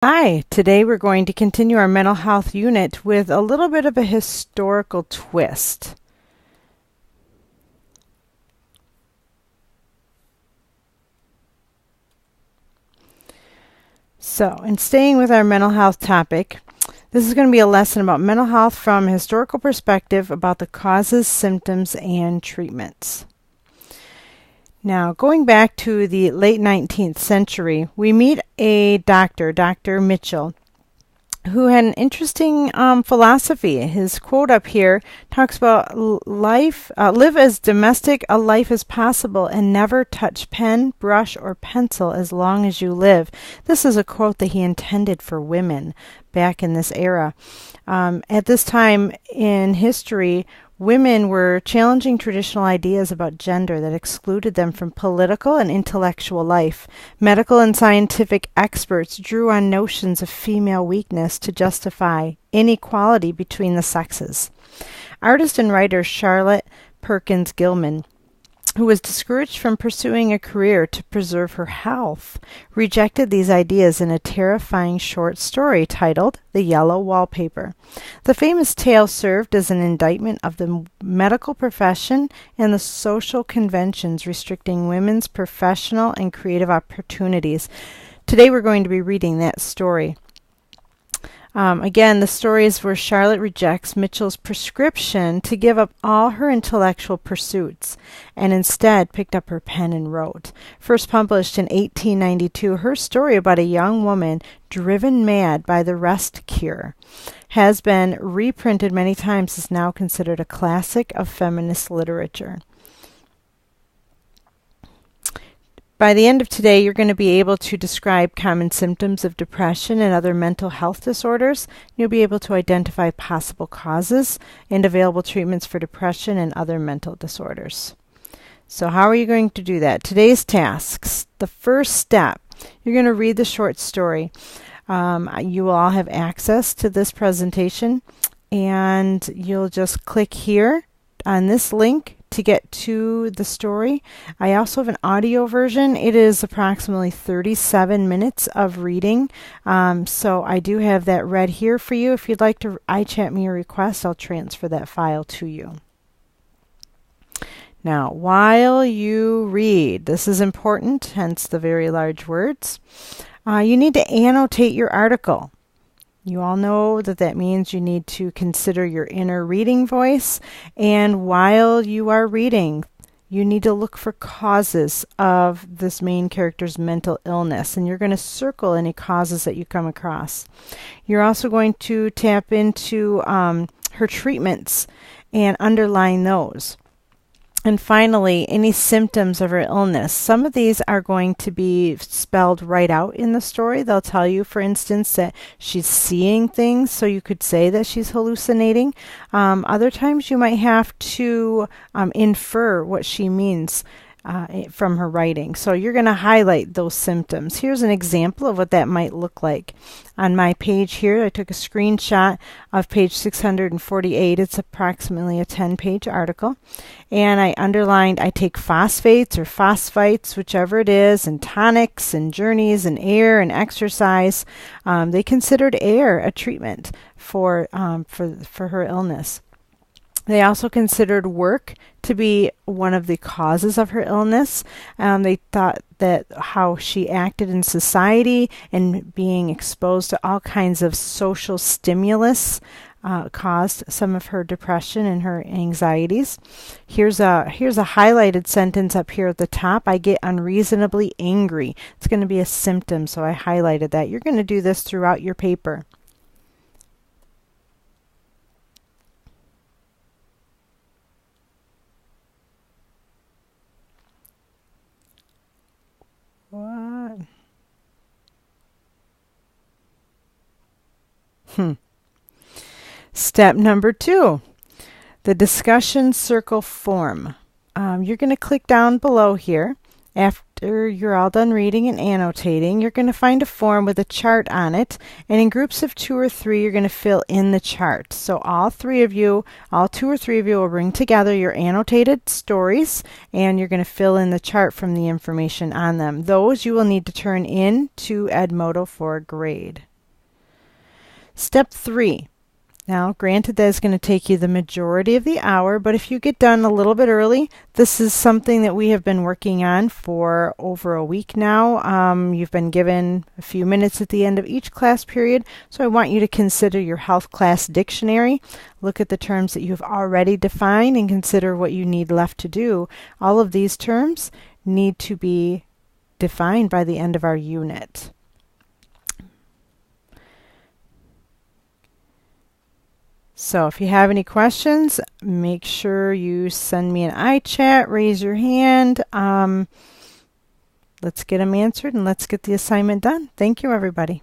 Hi, today we're going to continue our mental health unit with a little bit of a historical twist. So, in staying with our mental health topic, this is going to be a lesson about mental health from a historical perspective about the causes, symptoms, and treatments. Now, going back to the late 19th century, we meet a doctor, Dr. Mitchell, who had an interesting philosophy. His quote up here talks about life, live as domestic a life as possible and never touch pen, brush, or pencil as long as you live. This is a quote that he intended for women back in this era. At this time in history, women were challenging traditional ideas about gender that excluded them from political and intellectual life. Medical and scientific experts drew on notions of female weakness to justify inequality between the sexes. Artist and writer Charlotte Perkins Gilman, who was discouraged from pursuing a career to preserve her health, rejected these ideas in a terrifying short story titled The Yellow Wallpaper. The famous tale served as an indictment of the medical profession and the social conventions restricting women's professional and creative opportunities. Today we're going to be reading that story. Again, the story is where Charlotte rejects Mitchell's prescription to give up all her intellectual pursuits and instead picked up her pen and wrote. First published in 1892, her story about a young woman driven mad by the rest cure has been reprinted many times, is now considered a classic of feminist literature. By the end of today, you're going to be able to describe common symptoms of depression and other mental health disorders. You'll be able to identify possible causes and available treatments for depression and other mental disorders. So how are you going to do that? Today's tasks. The first step, you're going to read the short story. You will all have access to this presentation, and you'll just click here on this link to get to the story. I also have an audio version. It is approximately 37 minutes of reading. So I do have that read here for you. If you'd like to iChat me a request, I'll transfer that file to you. Now, while you read, this is important, hence the very large words, you need to annotate your article. You all know that that means you need to consider your inner reading voice, and while you are reading, you need to look for causes of this main character's mental illness, and you're going to circle any causes that you come across. You're also going to tap into her treatments and underline those. And finally, any symptoms of her illness. Some of these are going to be spelled right out in the story. They'll tell you, for instance, that she's seeing things, so you could say that she's hallucinating. Other times you might have to infer what she means from her writing. So you're going to highlight those symptoms. Here's an example of what that might look like. On my page here, I took a screenshot of page 648. It's approximately a 10-page article. And I underlined, I take phosphates or phosphites, whichever it is, and tonics and journeys and air and exercise. They considered air a treatment for her illness. They also considered work to be one of the causes of her illness. They thought that how she acted in society and being exposed to all kinds of social stimulus caused some of her depression and her anxieties. Here's a highlighted sentence up here at the top. I get unreasonably angry. It's going to be a symptom, so I highlighted that. You're going to do this throughout your paper. What? Step number 2, the discussion circle form. You're going to click down below here. After you're all done reading and annotating, you're going to find a form with a chart on it, and in groups of 2 or 3, you're going to fill in the chart. So all 2 or 3 of you will bring together your annotated stories, and you're going to fill in the chart from the information on them. Those you will need to turn in to Edmodo for a grade. Step 3. Now, granted, that is going to take you the majority of the hour, but if you get done a little bit early, this is something that we have been working on for over a week now. You've been given a few minutes at the end of each class period, so I want you to consider your health class dictionary. Look at the terms that you've already defined and consider what you need left to do. All of these terms need to be defined by the end of our unit. So if you have any questions, make sure you send me an iChat, raise your hand. Let's get them answered and let's get the assignment done. Thank you, everybody.